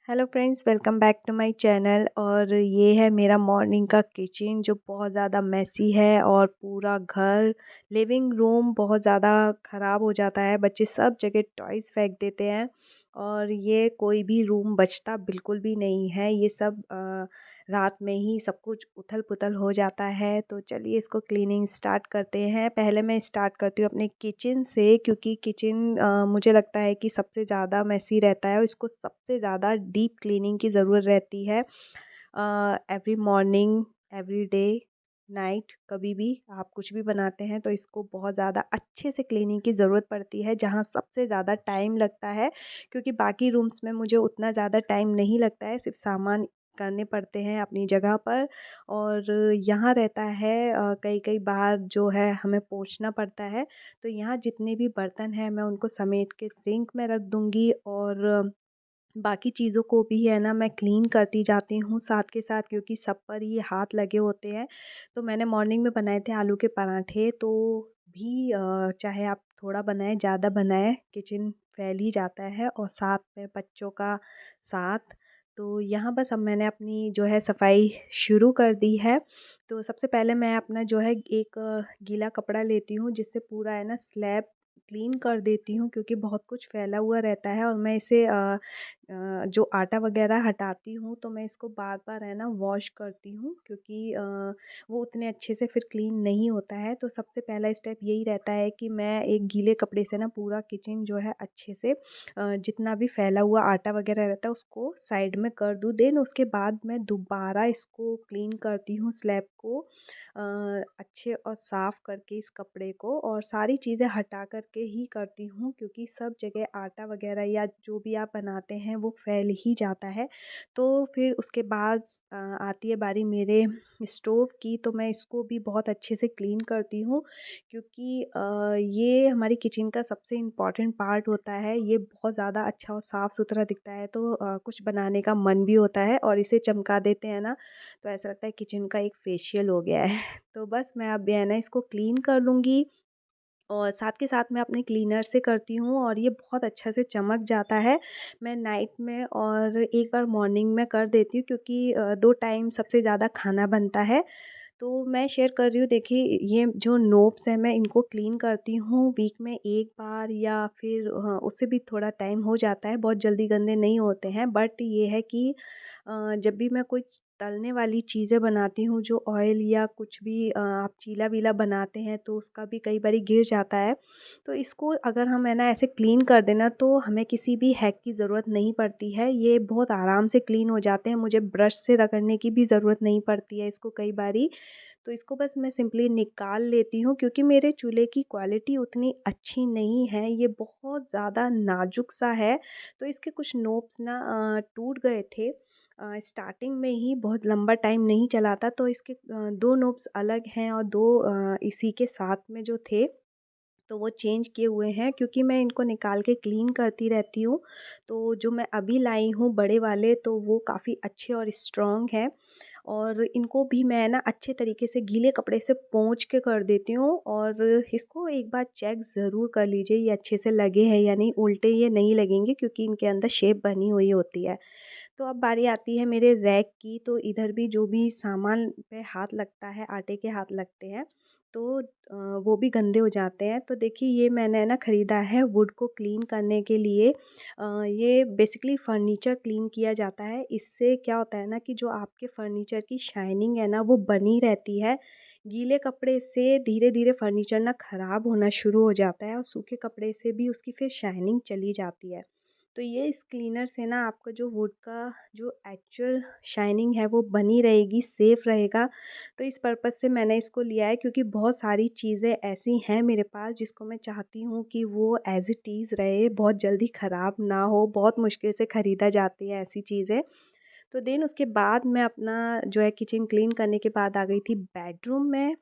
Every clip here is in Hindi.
Hello friends, welcome back to my channel. और ये है मेरा मॉर्निंग का किचन जो बहुत ज़्यादा मेसी है और पूरा घर, लिविंग रूम बहुत ज़्यादा ख़राब हो जाता है। बच्चे सब जगह टॉयज़ फेंक देते हैं और ये कोई भी रूम बचता बिल्कुल भी नहीं है। ये सब रात में ही सब कुछ उथल-पुथल हो जाता है। तो चलिए इसको क्लीनिंग स्टार्ट करते हैं। पहले मैं स्टार्ट करती हूँ अपने किचन से, क्योंकि किचन मुझे लगता है कि सबसे ज़्यादा मेसी रहता है और इसको सबसे ज़्यादा डीप क्लीनिंग की ज़रूरत रहती है। Every morning, every day, night, कभी भी आप कुछ भी बनाते हैं तो इसको बहुत ज़्यादा अच्छे से क्लीनिंग की ज़रूरत पड़ती है, जहाँ सबसे ज़्यादा टाइम लगता है। क्योंकि बाकी रूम्स में मुझे उतना ज़्यादा टाइम नहीं लगता है, सिर्फ सामान करने पड़ते हैं अपनी जगह पर। और यहाँ रहता है कई-कई बार जो है हमें पोंछना पड़ता है। तो यहाँ जितने भी बर्तन हैं मैं उनको समेट के सिंक में रख दूँगी और बाकी चीज़ों को भी है ना मैं क्लीन करती जाती हूँ साथ के साथ, क्योंकि सब पर ये हाथ लगे होते हैं। तो मैंने मॉर्निंग में बनाए थे आलू के पराठे, तो भी चाहे आप थोड़ा बनाएँ ज़्यादा बनाएँ, किचन फैल ही जाता है और साथ में बच्चों का साथ। तो यहाँ बस अब मैंने अपनी जो है सफाई शुरू कर दी है। तो सबसे पहले मैं अपना जो है एक गीला कपड़ा लेती हूँ, जिससे पूरा है ना स्लैब क्लीन कर देती हूँ, क्योंकि बहुत कुछ फैला हुआ रहता है और मैं इसे जो आटा वगैरह हटाती हूँ तो मैं इसको बार-बार है ना वॉश करती हूँ, क्योंकि वो उतने अच्छे से फिर क्लीन नहीं होता है। तो सबसे पहला स्टेप यही रहता है कि मैं एक गीले कपड़े से ना पूरा किचन जो है अच्छे से जितना भी फैला हुआ आटा वगैरह रहता है उसको साइड में कर दूँ। देन उसके बाद मैं दोबारा इसको क्लीन करती हूँ स्लैब को अच्छे और साफ़ करके इस कपड़े को, और सारी चीज़ें हटा कर के ही करती हूँ, क्योंकि सब जगह आटा वगैरह या जो भी आप बनाते हैं वो फैल ही जाता है। तो फिर उसके बाद आती है बारी मेरे स्टोव की, तो मैं इसको भी बहुत अच्छे से क्लीन करती हूँ, क्योंकि ये हमारी किचन का सबसे इम्पॉर्टेंट पार्ट होता है। ये बहुत ज़्यादा अच्छा और साफ़-सुथरा दिखता है, तो कुछ बनाने का मन भी होता है और इसे चमका देते हैं ना, तो ऐसा लगता है किचन का एक फेशियल हो गया है। तो बस मैं अब है ना इसको क्लीन कर लूँगी और साथ के साथ मैं अपने क्लीनर से करती हूँ और ये बहुत अच्छा से चमक जाता है। मैं नाइट में और एक बार मॉर्निंग में कर देती हूँ, क्योंकि 2 टाइम सबसे ज़्यादा खाना बनता है। तो मैं शेयर कर रही हूँ, देखिए ये जो नोब्स हैं मैं इनको क्लीन करती हूँ वीक में 1 बार, या फिर उससे भी थोड़ा टाइम हो जाता है, बहुत जल्दी गंदे नहीं होते हैं। बट ये है कि जब भी मैं कुछ तलने वाली चीज़ें बनाती हूँ, जो ऑयल या कुछ भी आप चीला-वीला बनाते हैं तो उसका भी कई बारी गिर जाता है। तो इसको अगर हम है ना ऐसे क्लीन कर दें ना, तो हमें किसी भी हैक की ज़रूरत नहीं पड़ती है। ये बहुत आराम से क्लीन हो जाते हैं, मुझे ब्रश से रगड़ने की भी ज़रूरत नहीं पड़ती है इसको कई बारी। तो इसको बस मैं सिंपली निकाल लेती हूँ, क्योंकि मेरे चूल्हे की क्वालिटी उतनी अच्छी नहीं है, ये बहुत ज़्यादा नाज़ुक सा है। तो इसके कुछ नोब्स ना टूट गए थे स्टार्टिंग में ही, बहुत लंबा टाइम नहीं चला था। तो इसके 2 नोब्स अलग हैं और 2 इसी के साथ में जो थे तो वो चेंज किए हुए हैं, क्योंकि मैं इनको निकाल के क्लीन करती रहती हूँ। तो जो मैं अभी लाई हूँ बड़े वाले, तो वो काफ़ी अच्छे और स्ट्रॉन्ग हैं, और इनको भी मैं ना अच्छे तरीके से गीले कपड़े से पोंछ के कर देती हूँ। और इसको एक बार चेक ज़रूर कर लीजिए ये अच्छे से लगे हैं या नहीं, उल्टे ये नहीं लगेंगे, क्योंकि इनके अंदर शेप बनी हुई होती है। तो अब बारी आती है मेरे रैक की, तो इधर भी जो भी सामान पे हाथ लगता है, आटे के हाथ लगते हैं, तो वो भी गंदे हो जाते हैं। तो देखिए ये मैंने ना ख़रीदा है वुड को क्लीन करने के लिए। ये बेसिकली फ़र्नीचर क्लीन किया जाता है। इससे क्या होता है ना कि जो आपके फ़र्नीचर की शाइनिंग है ना वो बनी रहती है। गीले कपड़े से धीरे-धीरे फ़र्नीचर ना ख़राब होना शुरू हो जाता है और सूखे कपड़े से भी उसकी फिर शाइनिंग चली जाती है। तो ये इस क्लीनर से ना आपका जो वुड का जो एक्चुअल शाइनिंग है वो बनी रहेगी, सेफ़ रहेगा। तो इस पर्पज़ से मैंने इसको लिया है, क्योंकि बहुत सारी चीज़ें ऐसी हैं मेरे पास जिसको मैं चाहती हूँ कि वो एज़ इट इज़ रहे, बहुत जल्दी ख़राब ना हो, बहुत मुश्किल से ख़रीदा जाती है ऐसी चीज़ें। तो देन उसके बाद मैं अपना जो है किचन क्लीन करने के बाद आ गई थी बेडरूम में।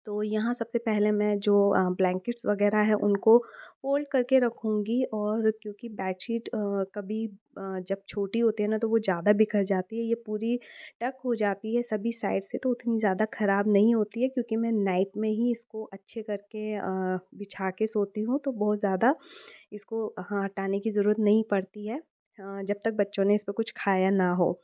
तो यहाँ सबसे पहले मैं जो ब्लैंकेट्स वग़ैरह है उनको फ़ोल्ड करके रखूँगी, और क्योंकि बेडशीट कभी जब छोटी होती है ना तो वो ज़्यादा बिखर जाती है, ये पूरी टक हो जाती है सभी साइड से, तो उतनी ज़्यादा ख़राब नहीं होती है क्योंकि मैं नाइट में ही इसको अच्छे करके बिछा के सोती हूँ, तो बहुत ज़्यादा इसको हटाने की ज़रूरत नहीं पड़ती है जब तक बच्चों ने इस पे कुछ खाया ना हो।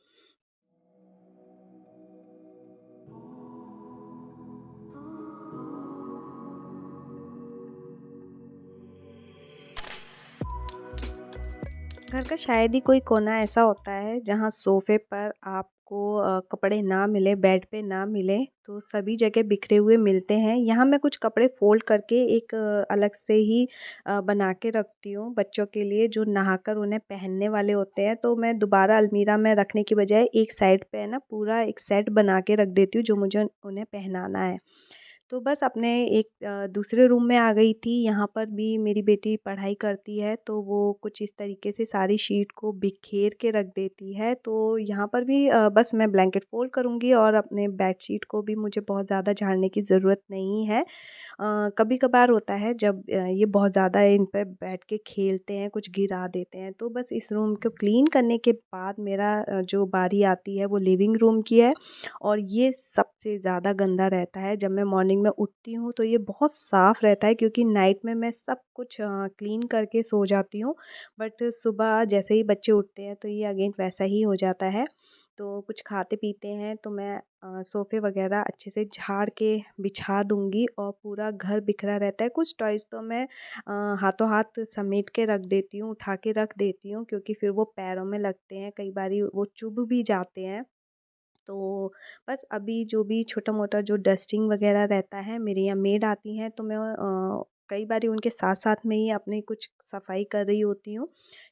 घर का शायद ही कोई कोना ऐसा होता है जहाँ सोफ़े पर आपको कपड़े ना मिले, बेड पे ना मिले, तो सभी जगह बिखरे हुए मिलते हैं। यहाँ मैं कुछ कपड़े फ़ोल्ड करके एक अलग से ही बना के रखती हूँ बच्चों के लिए, जो नहाकर उन्हें पहनने वाले होते हैं। तो मैं दोबारा अलमीरा में रखने की बजाय एक साइड पे है ना पूरा एक सेट बना के रख देती हूँ जो मुझे उन्हें पहनाना है। तो बस अपने एक दूसरे रूम में आ गई थी, यहाँ पर भी मेरी बेटी पढ़ाई करती है, तो वो कुछ इस तरीके से सारी शीट को बिखेर के रख देती है। तो यहाँ पर भी बस मैं ब्लैंकेट फ़ोल्ड करूँगी, और अपने बेडशीट को भी मुझे बहुत ज़्यादा झाड़ने की ज़रूरत नहीं है। कभी-कभार होता है जब ये बहुत ज़्यादा इन पे बैठ के खेलते हैं, कुछ गिरा देते हैं, तो बस इस रूम को क्लीन करने के बाद मेरा जो बारी आती है वो लिविंग रूम की है, और ये सबसे ज़्यादा गंदा रहता है। जब मैं मॉर्निंग में उठती हूँ तो ये बहुत साफ़ रहता है क्योंकि नाइट में मैं सब कुछ क्लीन करके सो जाती हूँ, बट सुबह जैसे ही बच्चे उठते हैं तो ये अगेन वैसा ही हो जाता है। तो कुछ खाते-पीते हैं तो मैं सोफ़े वग़ैरह अच्छे से झाड़ के बिछा दूँगी, और पूरा घर बिखरा रहता है। कुछ टॉयज़ तो मैं हाथों हाथ समेट के रख देती हूँ, उठा के रख देती हूँ, क्योंकि फिर वो पैरों में लगते हैं, कई बारी वो चुभ भी जाते हैं। तो बस अभी जो भी छोटा-मोटा जो डस्टिंग वग़ैरह रहता है, मेरे यहाँ मेड आती हैं तो मैं कई बारी उनके साथ-साथ में ही अपनी कुछ सफाई कर रही होती हूँ।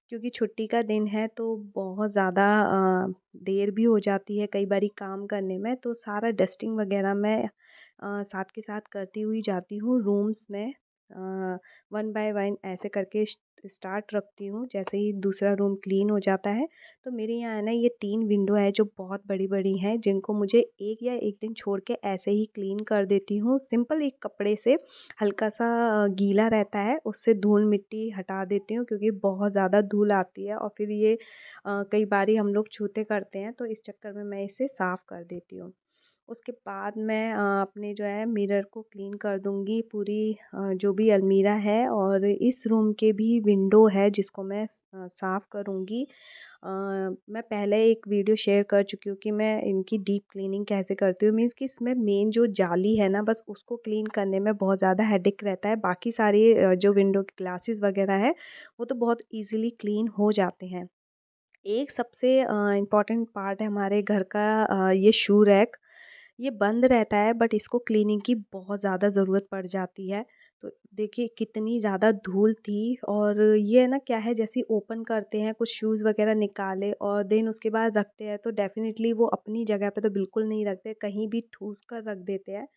क्योंकि छुट्टी का दिन है तो बहुत ज़्यादा देर भी हो जाती है कई बारी काम करने में, तो सारा डस्टिंग वग़ैरह मैं साथ के साथ करती हुई जाती हूँ रूम्स में। वन बाय वन ऐसे करके स्टार्ट रखती हूँ, जैसे ही दूसरा रूम क्लीन हो जाता है। तो मेरे यहाँ है ना ये 3 विंडो है जो बहुत बड़ी-बड़ी हैं, जिनको मुझे 1 या 1 दिन छोड़ के ऐसे ही क्लीन कर देती हूँ। सिंपल एक कपड़े से हल्का-सा गीला रहता है, उससे धूल-मिट्टी हटा देती हूँ क्योंकि बहुत ज़्यादा धूल आती है, और फिर ये कई बारी हम लोग छूते करते हैं, तो इस चक्कर में मैं इसे साफ़ कर देती हूँ। उसके बाद मैं अपने जो है मिरर को क्लीन कर दूँगी, पूरी जो भी अलमीरा है, और इस रूम के भी विंडो है जिसको मैं साफ़ करूँगी। मैं पहले एक वीडियो शेयर कर चुकी हूँ कि मैं इनकी डीप क्लीनिंग कैसे करती हूँ, मीन्स कि इसमें मेन जो जाली है ना बस उसको क्लीन करने में बहुत ज़्यादा हेडेक रहता है, बाकी सारी जो विंडो के ग्लासेस वगैरह है वो तो बहुत ईज़िली क्लीन हो जाते हैं। एक सबसे इम्पॉर्टेंट पार्ट है हमारे घर का ये शू रैक। ये बंद रहता है बट इसको क्लीनिंग की बहुत ज़्यादा ज़रूरत पड़ जाती है। तो देखिए कितनी ज़्यादा धूल थी, और ये है ना क्या है, जैसे ही ओपन करते हैं कुछ शूज़ वग़ैरह निकाले और देन उसके बाद रखते हैं तो डेफ़िनेटली वो अपनी जगह पे तो बिल्कुल नहीं रखते, कहीं भी ठूँस कर रख देते हैं।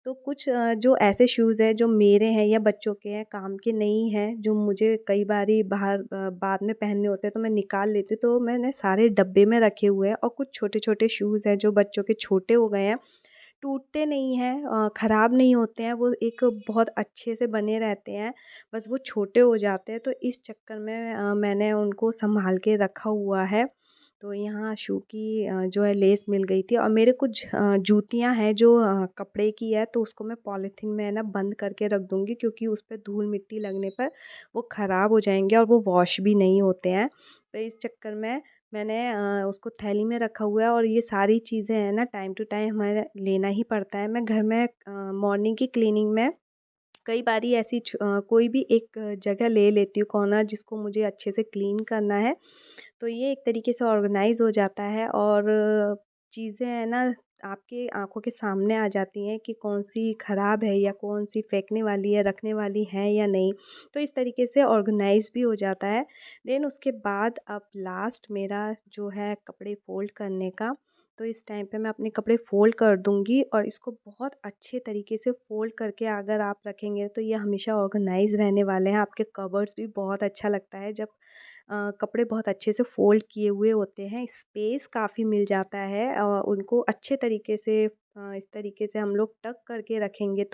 तो कुछ जो ऐसे शूज़ हैं जो मेरे हैं या बच्चों के हैं, काम के नहीं हैं, जो मुझे कई बारी बाहर बाद में पहनने होते हैं तो मैं निकाल लेती हूँ, तो मैंने सारे डब्बे में रखे हुए हैं, और कुछ छोटे-छोटे शूज़ हैं जो बच्चों के छोटे हो गए हैं, टूटते नहीं हैं, ख़राब नहीं होते हैं, वो एक बहुत अच्छे से बने रहते हैं, बस वो छोटे हो जाते हैं, तो इस चक्कर में मैंने उनको सँभाल के रखा हुआ है। तो यहाँ शू की जो है लेस मिल गई थी, और मेरे कुछ जूतियाँ हैं जो कपड़े की है, तो उसको मैं पॉलीथीन में है ना बंद करके रख दूँगी, क्योंकि उस पे धूल-मिट्टी लगने पर वो ख़राब हो जाएँगे और वो वॉश भी नहीं होते हैं। तो इस चक्कर में मैंने उसको थैली में रखा हुआ है, और ये सारी चीज़ें हैं ना टाइम टू टाइम हमें लेना ही पड़ता है। मैं घर में मॉर्निंग की क्लीनिंग में कई बारी ऐसी कोई भी एक जगह ले लेती हूँ कॉर्नर, जिसको मुझे अच्छे से क्लीन करना है। तो ये एक तरीके से ऑर्गेनाइज़ हो जाता है, और चीज़ें हैं ना आपके आँखों के सामने आ जाती हैं कि कौन-सी ख़राब है या कौन-सी फेंकने वाली है, रखने वाली है या नहीं। तो इस तरीके से ऑर्गेनाइज़ भी हो जाता है। देन उसके बाद अब लास्ट मेरा जो है कपड़े फ़ोल्ड करने का, तो इस टाइम पे मैं अपने कपड़े फ़ोल्ड कर दूँगी, और इसको बहुत अच्छे तरीके से फ़ोल्ड करके अगर आप रखेंगे तो ये हमेशा ऑर्गेनाइज़ रहने वाले हैं। आपके कबर्ड्स भी बहुत अच्छा लगता है जब कपड़े बहुत अच्छे से फ़ोल्ड किए हुए होते हैं, स्पेस काफ़ी मिल जाता है उनको अच्छे तरीके से इस तरीके से हम लोग टक करके रखेंगे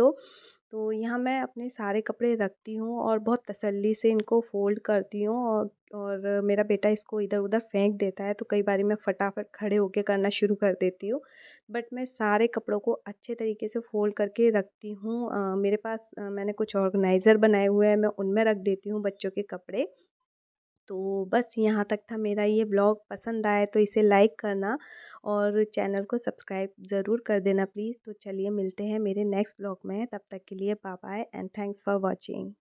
तो यहाँ मैं अपने सारे कपड़े रखती हूँ और बहुत तसल्ली से इनको फ़ोल्ड करती हूँ और मेरा बेटा इसको इधर-उधर फेंक देता है, तो कई बारी मैं फटाफट खड़े होके करना शुरू कर देती हूँ। बट मैं सारे कपड़ों को अच्छे तरीके से फ़ोल्ड करके रखती हूँ। मेरे पास मैंने कुछ ऑर्गनाइज़र बनाए हुए हैं, मैं उनमें रख देती हूँ बच्चों के कपड़े। तो बस यहाँ तक था मेरा ये व्लॉग। पसंद आए तो इसे लाइक करना और चैनल को सब्सक्राइब ज़रूर कर देना प्लीज़। तो चलिए मिलते हैं मेरे नेक्स्ट व्लॉग में, तब तक के लिए bye bye and thanks for watching.